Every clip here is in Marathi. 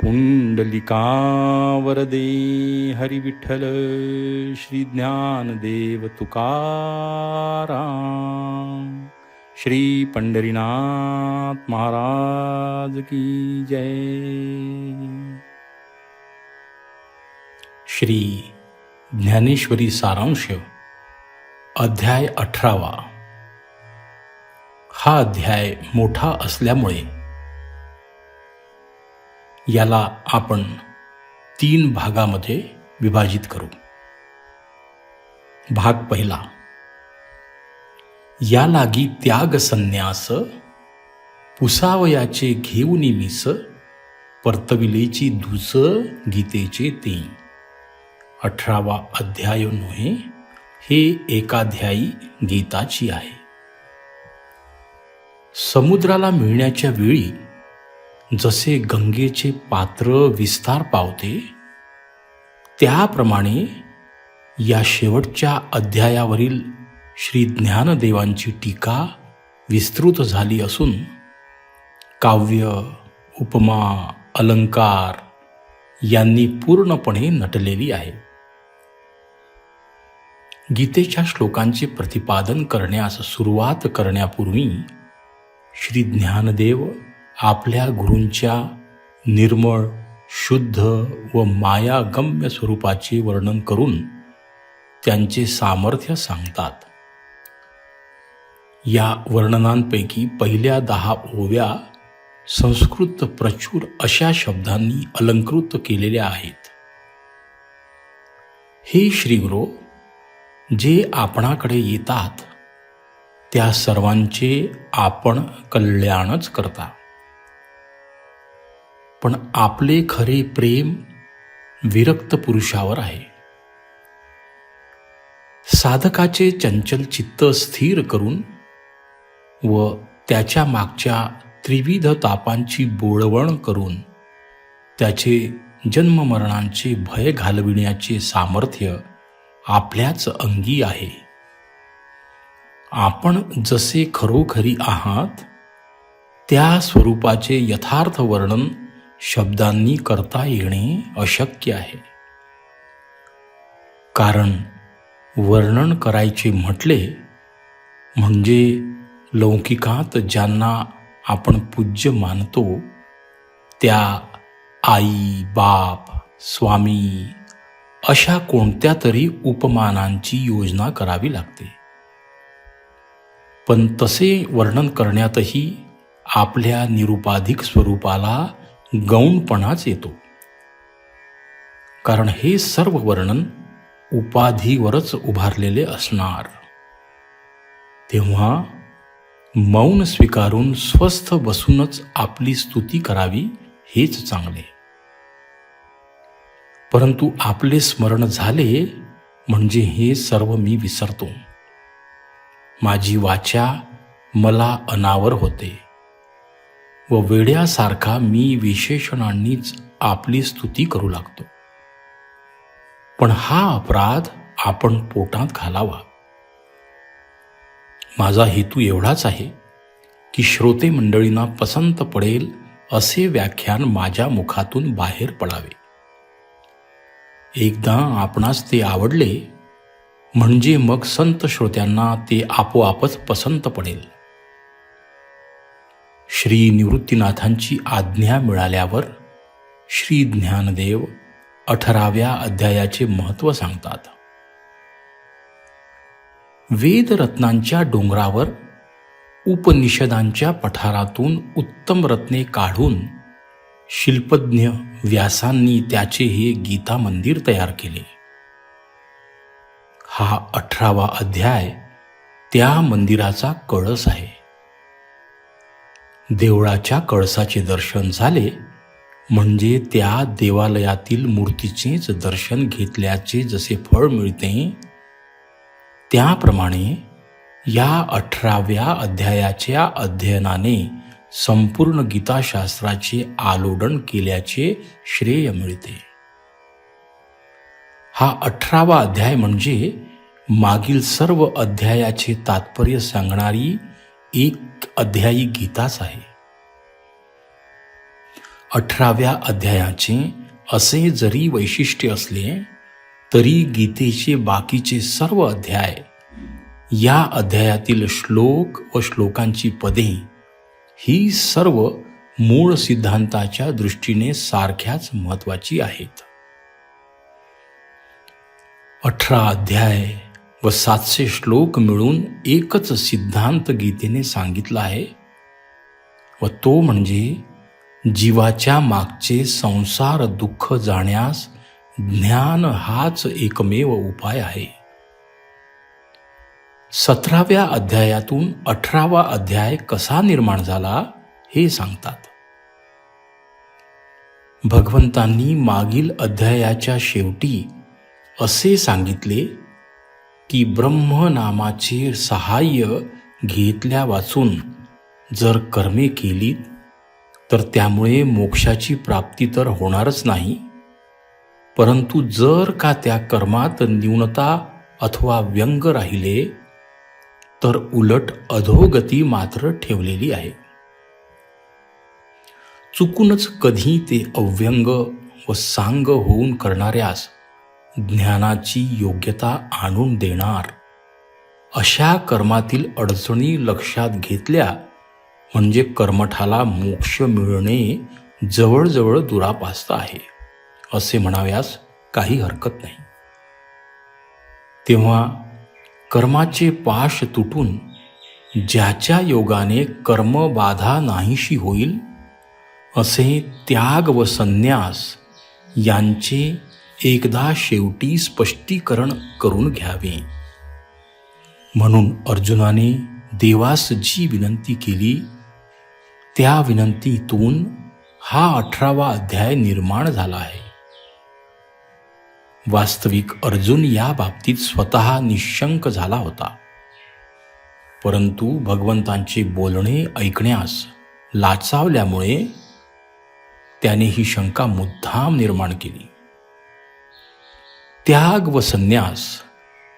पुंडलिकावरदे हरी विठ्ठल श्री ज्ञानदेव तुकाराम श्री पंढरीनाथ महाराज की जय। श्री ज्ञानेश्वरी सारांश अध्याय 18। हा अध्याय मोठा असल्यामुळे याला आपण 3 भागामध्ये विभाजित करू। भाग पहिला, या लागी त्याग संन्यास, पुसावयाचे घेऊनी मिस, परतविलेची धुस गीतेचे ते। 18वा अध्याय नोहे, हे एकाध्यायी गीताची आहे। समुद्राला मिळण्याच्या वेळी जसे गंगेचे पात्र विस्तार पावते, त्याप्रमाणे या शेवटच्या अध्यायावरील श्री ज्ञानदेवांची टीका विस्तृत झाली असून काव्य, उपमा, अलंकार यांनी पूर्णपणे नटलेली आहे। गीतेच्या श्लोकांचे प्रतिपादन करण्यास सुरुवात करण्यापूर्वी श्री ज्ञानदेव आपल्या गुरूंच्या निर्मळ, शुद्ध व मायागम्य स्वरूपाचे वर्णन करून त्यांचे सामर्थ्य सांगतात। या वर्णनांपैकी पहिल्या 10 ओव्या संस्कृत प्रचूर अशा शब्दांनी अलंकृत केलेल्या आहेत। हे श्रीगुरू, जे आपणाकडे येतात त्या सर्वांचे आपण कल्याणच करता, पण आपले खरे प्रेम विरक्त पुरुषावर आहे। साधकाचे चंचल चित्त स्थिर करून व त्याच्या मागच्या त्रिविध तापांची बोळवण करून त्याचे जन्ममरणांचे भय घालविण्याचे सामर्थ्य आपल्याच अंगी आहे। आपण जसे खरोखरी आहात त्या स्वरूपाचे यथार्थ वर्णन शब्दांनी करता येणे अशक्य आहे। कारण वर्णन करायचे म्हटले म्हणजे लौकिकात ज्यांना आपण पूज्य मानतो त्या आई, बाप, स्वामी अशा कोणत्या तरी उपमानांची योजना करावी लागते। पण तसे वर्णन करण्यातही आपल्या निरुपाधिक स्वरूपाला गौणपणाच येतो, कारण हे सर्व वर्णन उपाधीवरच उभारलेले असणार। तेव्हा मौन स्वीकारून स्वस्थ बसूनच आपली स्तुती करावी हेच चांगले। परंतु आपले स्मरण झाले म्हणजे हे सर्व मी विसरतो। माझी वाचा मला अनावर होते व वेड्यासारखा मी विशेषणांनीच आपली स्तुती करू लागतो। पण हा अपराध आपण पोटात घालावा। माझा हेतू एवढाच आहे की श्रोते मंडळींना पसंत पडेल असे व्याख्यान माझ्या मुखातून बाहेर पडावे। एकदा आपणास ते आवडले म्हणजे मग संत श्रोत्यांना ते आपोआपच पसंत पडेल। श्री निवृत्तीनाथांची आज्ञा मिळाल्यावर श्री ज्ञानदेव 18व्या अध्यायाचे महत्त्व सांगतात। वेदरत्नांच्या डोंगरावर उपनिषदांच्या पठारातून उत्तम रत्ने काढून शिल्पज्ञ व्यासांनी त्याचे हे गीता मंदिर तयार केले। हा 18वा अध्याय त्या मंदिराचा कळस आहे। देवळाच्या कळसाचे दर्शन झाले म्हणजे त्या देवालयातील मूर्तीचेच दर्शन घेतल्याचे जसे फळ मिळते, त्याप्रमाणे या 18व्या अध्यायाच्या अध्ययनाने संपूर्ण गीताशास्त्राचे आलोडन केल्याचे श्रेय मिळते। हा 18वा अध्याय म्हणजे मागील सर्व अध्यायाचे तात्पर्य सांगणारी एक अध्यायी गीताच आहे। 18व्या अध्यायाचे असे जरी वैशिष्ट्य असले तरी गीतेचे बाकीचे सर्व अध्याय, या अध्यायातील श्लोक व श्लोकांची पदे ही सर्व मूळ सिद्धांताच्या दृष्टीने सारख्याच महत्त्वाची आहेत. 18 अध्याय व 700 श्लोक मिळून एकच सिद्धांत गीतेने सांगितला आहे व तो म्हणजे जीवाच्या मागचे संसार दुःख जाण्यास ज्ञान हाच एकमेव उपाय आहे. 17व्या अध्यायातून 18वा अध्याय कसा निर्माण झाला हे सांगतात. भगवंतांनी मागील अध्यायाच्या शेवटी असे सांगितले की ब्रह्म नामाचे सहाय्य घेतल्या वाचून जर कर्मे केलीत तर त्यामुळे मोक्षाची प्राप्ती तर होणारच नाही, परंतु जर का त्या कर्मात न्यूनता अथवा व्यंग राहिले तर उलट अधोगती मात्र ठेवलेली आहे. चुकूनच कधी ते अव्यंग व सांग होऊन करणाऱ्यास ज्ञानाची योग्यता आणून देणार अशा कर्मातील अडचणी लक्षात घेतल्या म्हणजे कर्मठाला मोक्ष मिळणे जवळजवळ दुरापास्त आहे असे म्हणाव्यास काही हरकत नाही. तेव्हा कर्माचे पाश तुटून ज्याच्या योगाने कर्मबाधा नाहीशी होईल असे त्याग व संन्यास यांचे एकदा शेवटी स्पष्टीकरण करून घ्यावे. म्हणून अर्जुनाने देवास जी विनंती केली त्या विनंतीतून हा 18वा अध्याय निर्माण झाला आहे. वास्तविक अर्जुन या बाबतीत स्वतः निशंक झाला होता, परंतु भगवंतांचे बोलणे ऐकण्यास लाचावल्यामुळे त्याने ही शंका मुद्दाम निर्माण केली. त्याग व संन्यास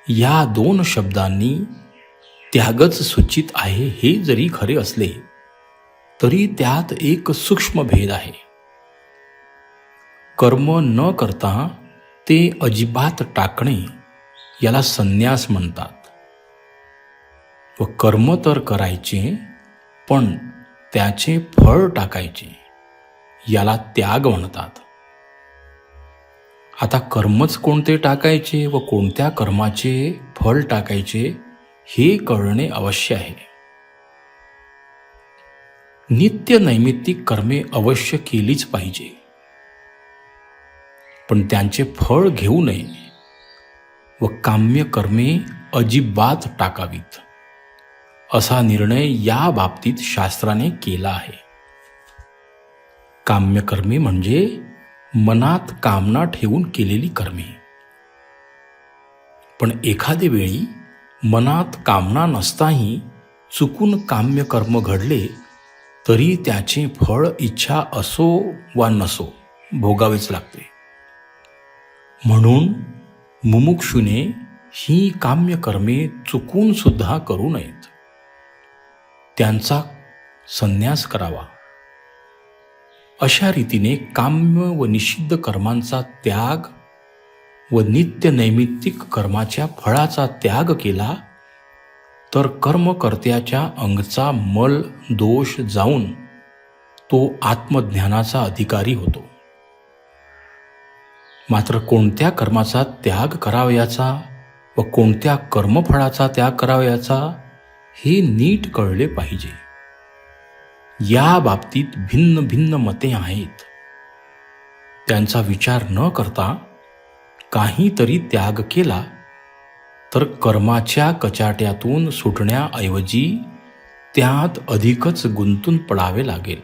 या 2 शब्दांनी त्यागच सूचित आहे हे जरी खरे असले तरी त्यात एक सूक्ष्म भेद आहे. कर्म न करता ते अजिबात टाकणे याला संन्यास म्हणतात व कर्म तर करायचे पण त्याचे फळ टाकायचे याला त्याग म्हणतात. आता कर्मच कोणते टाकायचे व कोणत्या कर्माचे फळ टाकायचे हे कळणे अवश्य आहे. नित्य नैमित्तिक कर्मे अवश्य केलीच पाहिजे, पण त्यांचे फळ घेऊ नये व काम्य कर्मे अजिबात टाकावीत असा निर्णय या बाबतीत शास्त्राने केला आहे. काम्य कर्मे म्हणजे मनात कामना ठेवून केलेली कर्मे. पण एखादे वेळी मनात कामना नसताही चुकून काम्य कर्म घडले तरी त्याचे फळ इच्छा असो वा नसो भोगावेच लागते. म्हणून मुमुक्षुने ही काम्य कर्मे चुकून सुद्धा करू नयेत, त्यांचा संन्यास करावा. अशा रीतीने काम्य व निषिद्ध कर्मांचा त्याग व नित्य नैमित्तिक कर्माच्या फळाचा त्याग केला तर कर्मकर्त्याच्या अंगचा मल दोष जाऊन तो आत्मज्ञानाचा अधिकारी होतो. मात्र कोणत्या कर्माचा त्याग करावयाचा व कोणत्या कर्मफळाचा त्याग करावयाचा हे नीट कळले पाहिजे. या बाबतीत भिन्न भिन्न मते आहेत. त्यांचा विचार न करता काहीतरी त्याग केला तर कर्माच्या कचाट्यातून सुटण्याऐवजी त्यात अधिकच गुंतून पडावे लागेल.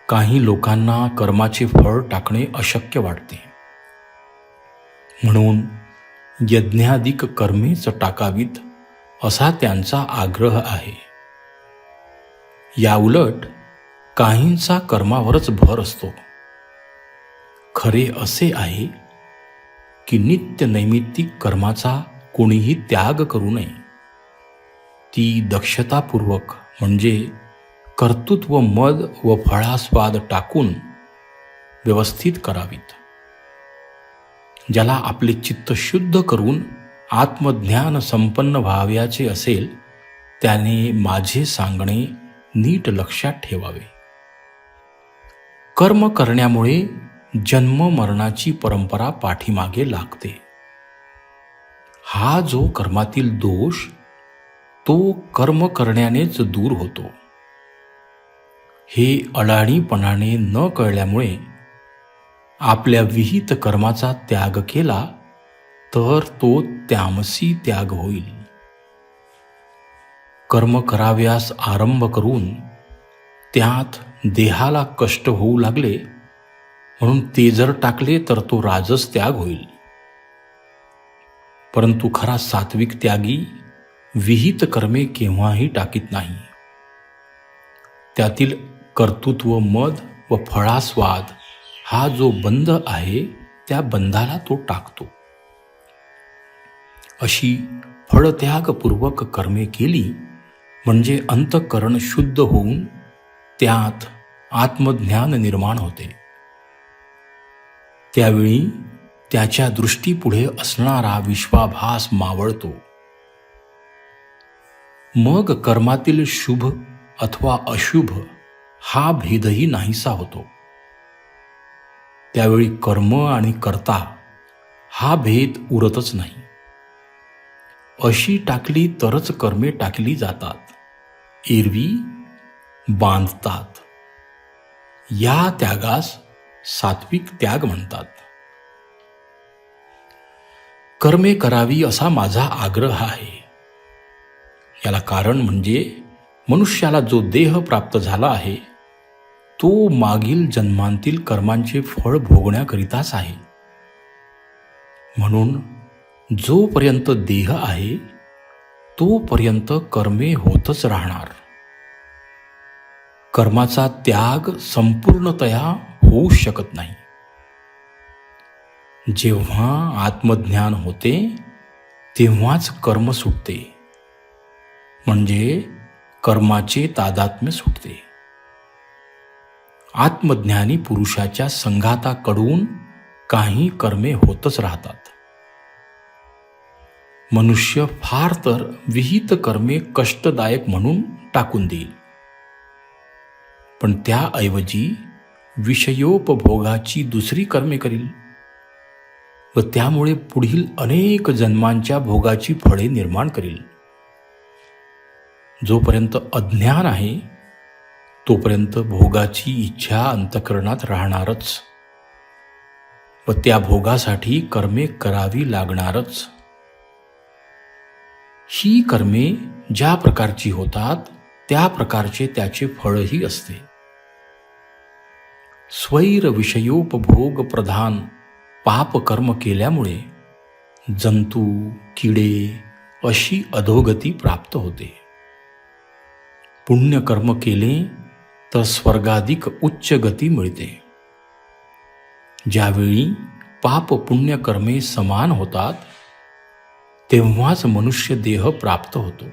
काही लोकांना कर्माचे फळ टाकणे अशक्य वाटते, म्हणून यज्ञाधिक कर्मेच टाकावीत असा त्यांचा आग्रह आहे. याउलट काहींचा कर्मावरच भर असतो. खरे असे आहे की नित्य नैमित्तिक कर्माचा कोणीही त्याग करू नये. ती दक्षतापूर्वक म्हणजे कर्तृत्व मद व फळास्वाद टाकून व्यवस्थित करावीत. ज्याला आपले चित्त शुद्ध करून आत्मज्ञान संपन्न व्हावयाचे असेल त्याने माझे सांगणे नीट लक्षात ठेवावे. कर्म करण्यामुळे जन्म मरणाची परंपरा पाठीमागे लागते. हा जो कर्मातील दोष तो कर्म करण्यानेच दूर होतो. हे अडाणीपणाने न कळल्यामुळे आपल्या विहित कर्माचा त्याग केला तर तो तामसी त्याग होईल. कर्म कराव्यास आरंभ करून त्यात देहाला कष्ट होऊ लागले म्हणून ते जर टाकले तर तो राजस त्याग होईल. परंतु खरा सात्विक त्यागी विहित कर्मे केव्हाही टाकीत नाही. त्यातील कर्तृत्व मद व फळास्वाद हा जो बंध आहे त्या बंधाला तो टाकतो. अशी फळत्यागपूर्वक कर्मे केली म्हणजे अंतःकरण शुद्ध होऊन त्यात आत्मज्ञान निर्माण होते. त्यावेळी त्याच्या दृष्टीपुढे असणारा विश्वाभास मावळतो. मग कर्मातील शुभ अथवा अशुभ हा भेदही नाहीसा होतो. त्यावेळी कर्म आणि कर्ता हा भेद उरतच नाही. अशी टाकली तरच कर्मे टाकली जातात. एरवी बांधतात. या त्यागास सात्विक त्याग म्हणतात. कर्मे करावी असा माझा आग्रह आहे. याला कारण म्हणजे मनुष्याला जो देह प्राप्त झाला आहे तो मागील जन्मांतील कर्मांचे फळ भोगण्याकरिताच आहे. म्हणून जोपर्यंत देह आहे तोपर्यंत कर्मे होतच राहणार. कर्माचा त्याग संपूर्णतया होऊ शकत नाही. जेव्हा आत्मज्ञान होते तेव्हाच कर्म सुटते, म्हणजे कर्माचे तादात्म्य सुटते. आत्मज्ञानी पुरुषाच्या संघाताकडून काही कर्मे होतच राहतात. मनुष्य फार तर विहित कर्मे कष्टदायक म्हणून टाकून देईल, पण त्याऐवजी विषयोपभोगाची दुसरी कर्मे करील व त्यामुळे पुढील अनेक जन्मांच्या भोगाची फळे निर्माण करील. जोपर्यंत अज्ञान आहे तोपर्यंत भोगाची इच्छा अंतःकरणात राहणारच व त्या भोगासाठी कर्मे करावी लागणारच. ही कर्मे ज्या प्रकारची होतात त्या प्रकारचे त्याचे फळही असते. स्वैर विषयोपभोग प्रधान पाप कर्म केल्यामुळे जंतू किडे अशी अधोगती प्राप्त होते. पुण्यकर्म केले तर स्वर्गाधिक उच्च गती मिळते. ज्यावेळी पाप पुण्यकर्मे समान होतात तेव्हाच मनुष्य देह प्राप्त होतो.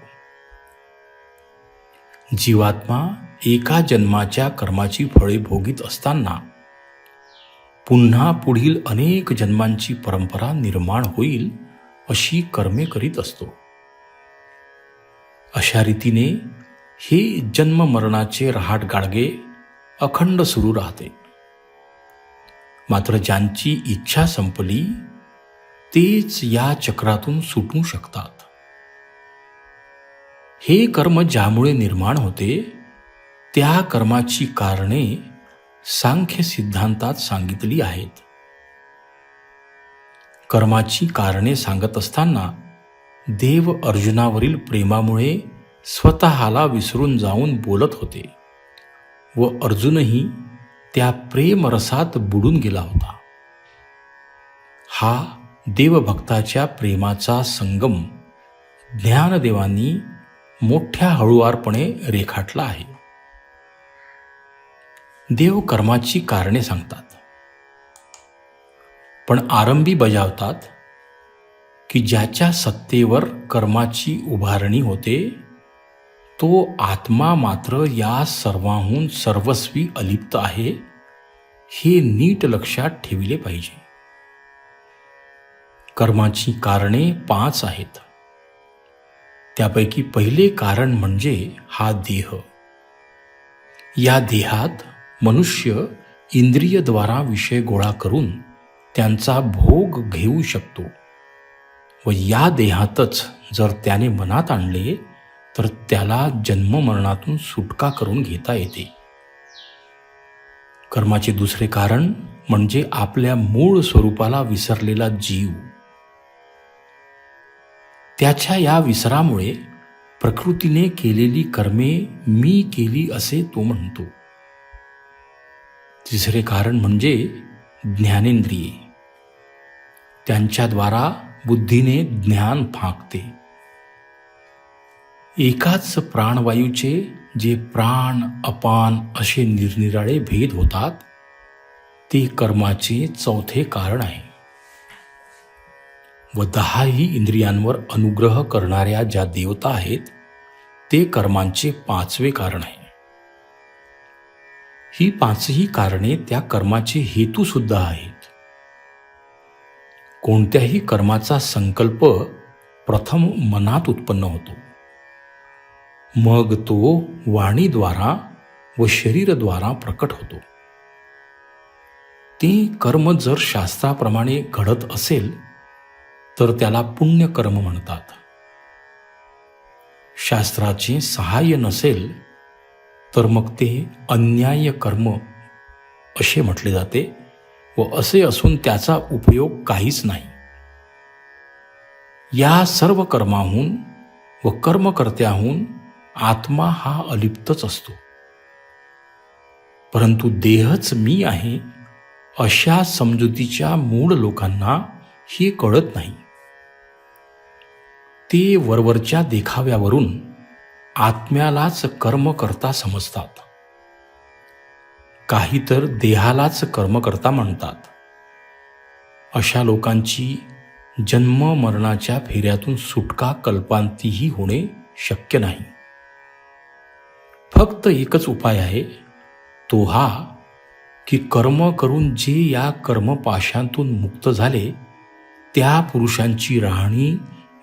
जीवात्मा एका जन्माच्या कर्माची फळे भोगीत असताना पुन्हा पुढील अनेक जन्मांची परंपरा निर्माण होईल अशी कर्मे करीत असतो. अशा रीतीने हे जन्म मरणाचे रहाट गाडगे अखंड सुरू राहते. मात्र ज्यांची इच्छा संपली तेच या चक्रातून सुटू शकतात. हे कर्म ज्यामुळे निर्माण होते त्या कर्माची कारणे सांख्य सिद्धांतात सांगितली आहेत. कर्माची कारणे सांगत असताना देव अर्जुनावरील प्रेमामुळे स्वतःला विसरून जाऊन बोलत होते व अर्जुनही त्या प्रेमरसात बुडून गेला होता. हा देवभक्ताच्या प्रेमाचा संगम ज्ञानदेवांनी मोठ्या हळुवारपणे रेखाटला आहे. देव कर्माची कारणे सांगतात, पण आरंभी बजावतात की ज्याच्या सत्तेवर कर्माची उभारणी होते तो आत्मा मात्र या सर्वाहून सर्वस्वी अलिप्त आहे, हे नीट लक्षात ठेवले पाहिजे. कर्माची कारणे 5 आहेत. त्यापैकी पहिले कारण म्हणजे हा देह. या देहात मनुष्य इंद्रियद्वारा विषय गोळा करून त्यांचा भोग घेऊ शकतो व या देहातच जर त्याने मनात आणले तर त्याला जन्ममरणातून सुटका करून घेता येते. कर्माचे दुसरे कारण म्हणजे आपल्या मूळ स्वरूपाला विसरलेला जीव. त्याच्या या विसरामुळे प्रकृतीने केलेली कर्मे मी केली असे तो म्हणतो. तिसरे कारण म्हणजे ज्ञानेंद्रिये. त्यांच्याद्वारा बुद्धीने ज्ञान फाकते. एकाच प्राणवायूचे जे प्राण अपान असे निरनिराळे भेद होतात, ते कर्माचे चौथे कारण आहे. व 10ही इंद्रियांवर अनुग्रह करणाऱ्या ज्या देवता आहेत, ते कर्मांचे 5वे कारण आहे. ही 5ही कारणे त्या कर्माचे हेतू सुद्धा आहेत. कोणत्याही कर्माचा संकल्प प्रथम मनात उत्पन्न होतो, मग तो वाणीद्वारा व शरीरद्वारा प्रकट होतो. ते कर्म जर शास्त्राप्रमाणे घडत असेल तर त्याला पुण्यकर्म म्हणतात. शास्त्राचे सहाय्य नसेल तर मग ते अन्याय कर्म असे म्हटले जाते व असे असून त्याचा उपयोग काहीच नाही. या सर्व कर्माहून व कर्मकर्त्याहून आत्मा हा अलिप्तच असतो. परंतु देहच मी आहे अशा समजुतीच्या मूळ लोकांना हे कळत नाही. ते वरवरच्या देखाव्यावरून आत्म्यालाच कर्मकर्ता समजतात. काही तर देहालाच कर्मकर्ता म्हणतात. अशा लोकांची जन्म मरणाच्या फेऱ्यातून सुटका कल्पांतीही होणे शक्य नाही. फक्त एकच उपाय आहे, तो हा की कर्म करून जे या कर्मपाशांतून मुक्त झाले त्या पुरुषांची राहणी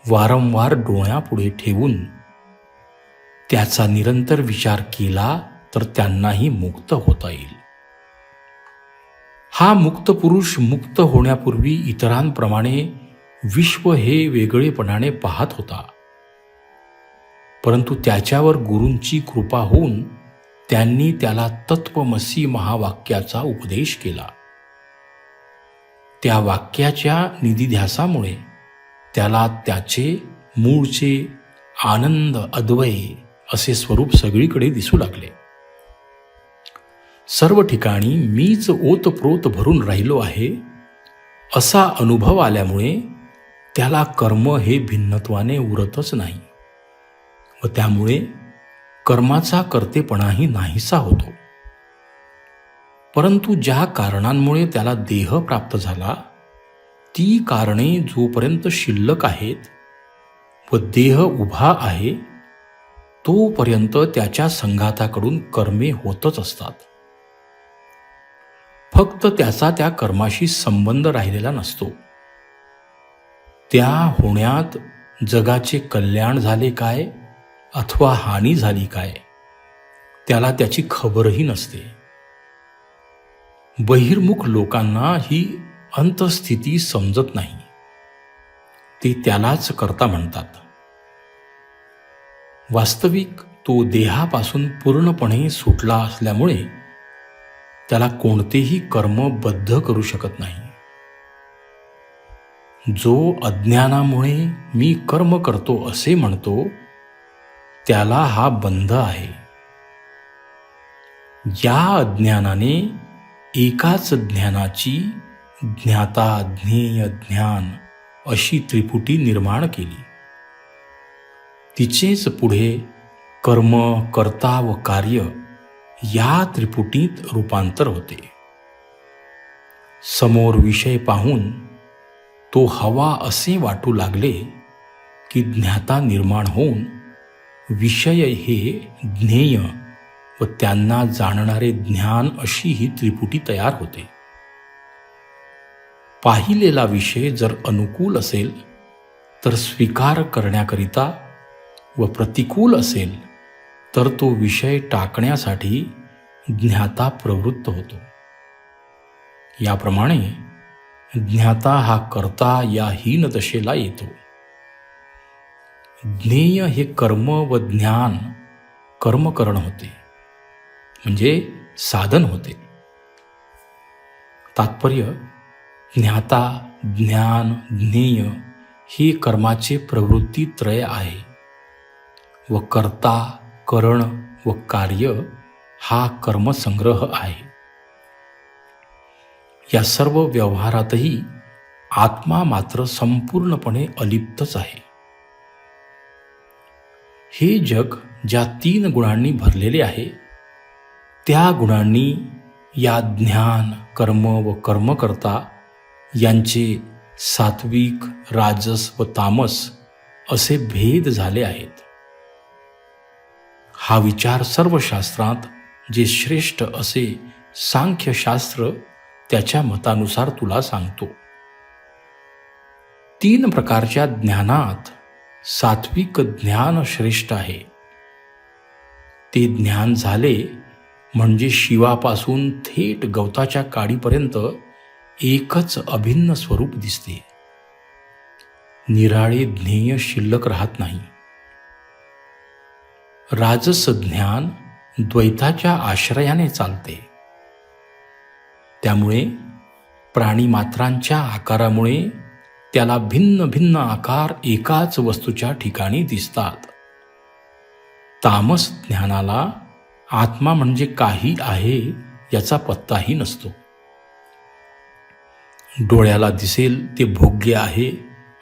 वारंवार डोळ्यापुढे ठेवून त्याचा निरंतर विचार केला तर त्यांनाही मुक्त होता येईल. हा मुक्त पुरुष मुक्त होण्यापूर्वी इतरांप्रमाणे विश्व हे वेगळेपणाने पाहत होता. परंतु त्याच्यावर गुरूंची कृपा होऊन त्यांनी त्याला तत्वमसी महावाक्याचा उपदेश केला. त्या वाक्याच्या निधिध्यासामुळे त्याला त्याचे मूळचे आनंद अद्वय असे स्वरूप सगळीकडे दिसू लागले. सर्व ठिकाणी मीच ओतप्रोत भरून राहिलो आहे असा अनुभव आल्यामुळे त्याला कर्म हे भिन्नत्वाने उरतच नाही व त्यामुळे कर्माचा कर्तेपणाही नाहीसा होतो. परंतु ज्या कारणांमुळे त्याला देह प्राप्त झाला, ती कारणे जोपर्यंत शिल्लक आहेत व देह उभा आहे तोपर्यंत त्याच्या संघाताकडून कर्मे होतच असतात. फक्त त्याचा त्या कर्माशी संबंध राहिलेला नसतो. त्या होण्यात जगाचे कल्याण झाले काय अथवा हानी झाली काय त्याला त्याची खबरही नसते. बहिर्मुख लोकांना ही अंतस्थिती समजत नाही. ते त्यालाच कर्ता म्हणतात. वास्तविक तो देहापासून पूर्णपणे सुटला असल्यामुळे त्याला कोणतेही कर्म बद्ध करू शकत नाही. जो अज्ञानामुळे मी कर्म करतो असे म्हणतो त्याला हा बंध आहे. या अज्ञानाने एकाच ज्ञानाची ज्ञाता ज्ञेय ज्ञान अशी त्रिपुटी निर्माण केली. तिचेच पुढे कर्म कर्ता व कार्य या त्रिपुटीत रूपांतर होते. समोर विषय पाहून तो हवा असे वाटू लागले की ज्ञाता निर्माण होऊन विषय हे ज्ञेय व त्यांना जाणणारे ज्ञान अशी ही त्रिपुटी तयार होते. पाहिलेला विषय जर अनुकूल असेल तर स्वीकार करण्याकरिता व प्रतिकूल असेल तर तो विषय टाकण्यासाठी ज्ञाता प्रवृत्त होतो. याप्रमाणे ज्ञाता हा कर्ता या हीन दशेला येतो. ज्ञेय हे कर्म व ज्ञान कर्मकरण होते, म्हणजे साधन होते. तात्पर्य, ज्ञाता, ज्ञान, ज्ञेय हे कर्माचे प्रवृत्तीत्रय आहे व कर्ता, करण व कार्य हा कर्मसंग्रह आहे. या सर्व व्यवहारातही आत्मा मात्र संपूर्णपणे अलिप्तच आहे. हे जग ज्या 3 गुणांनी भरलेले आहे त्या गुणांनी या ज्ञान, कर्म व कर्मकर्ता यांचे सात्विक, राजस व तामस असे भेद झाले आहेत. हा विचार सर्व शास्त्रात जे श्रेष्ठ असे सांख्यशास्त्र त्याच्या मतानुसार तुला सांगतो. 3 प्रकारच्या ज्ञानात सात्विक ज्ञान श्रेष्ठ आहे. ते ज्ञान झाले म्हणजे शिवापासून थेट गवताच्या काडीपर्यंत एकच अभिन्न स्वरूप दिसते. निराळे ज्ञेय शिल्लक राहत नाही. राजस ज्ञान द्वैताच्या आश्रयाने चालते. त्यामुळे प्राणीमात्रांच्या आकारामुळे त्याला भिन्न भिन्न आकार एकाच वस्तूच्या ठिकाणी दिसतात. तामस ज्ञानाला आत्मा म्हणजे काही आहे याचा पत्ताही नसतो. डोळ्याला दिसेल ते भोग्य आहे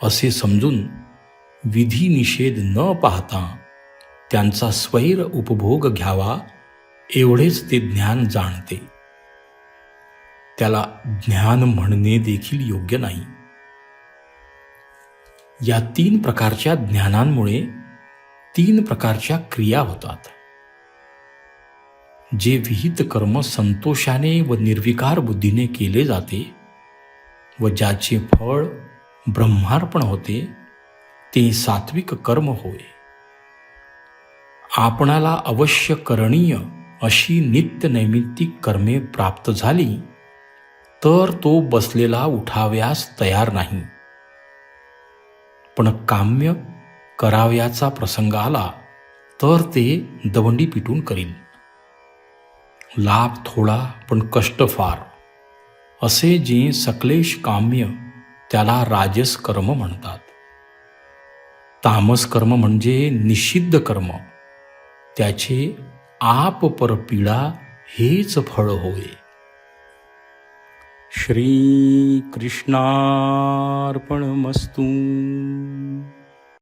असे समजून विधी निषेध न पाहता त्यांचा स्वैर उपभोग घ्यावा एवढेच ते ज्ञान जाणते. त्याला ज्ञान म्हणणे देखील योग्य नाही. या 3 प्रकारच्या ज्ञानांमुळे 3 प्रकारच्या क्रिया होतात. जे विहित कर्म संतोषाने व निर्विकार बुद्धीने केले जाते व ज्याचे फळ ब्रह्मार्पण होते ते सात्विक कर्म होय. आपणाला अवश्य करणीय अशी नित्य नैमित्तिक कर्मे प्राप्त झाली तर तो बसलेला उठाव्यास तयार नाही. पण काम्य करावयाचा प्रसंग आला तर ते दवंडी पिटून करील. लाभ थोडा पण कष्ट फार असे जे सकलेश काम्य त्याला राजस कर्म म्हणतात. तामस कर्म म्हणजे निषिद्ध कर्म, त्याचे आप पर पीडा हेच फळ होय. श्री कृष्णार्पणमस्तु.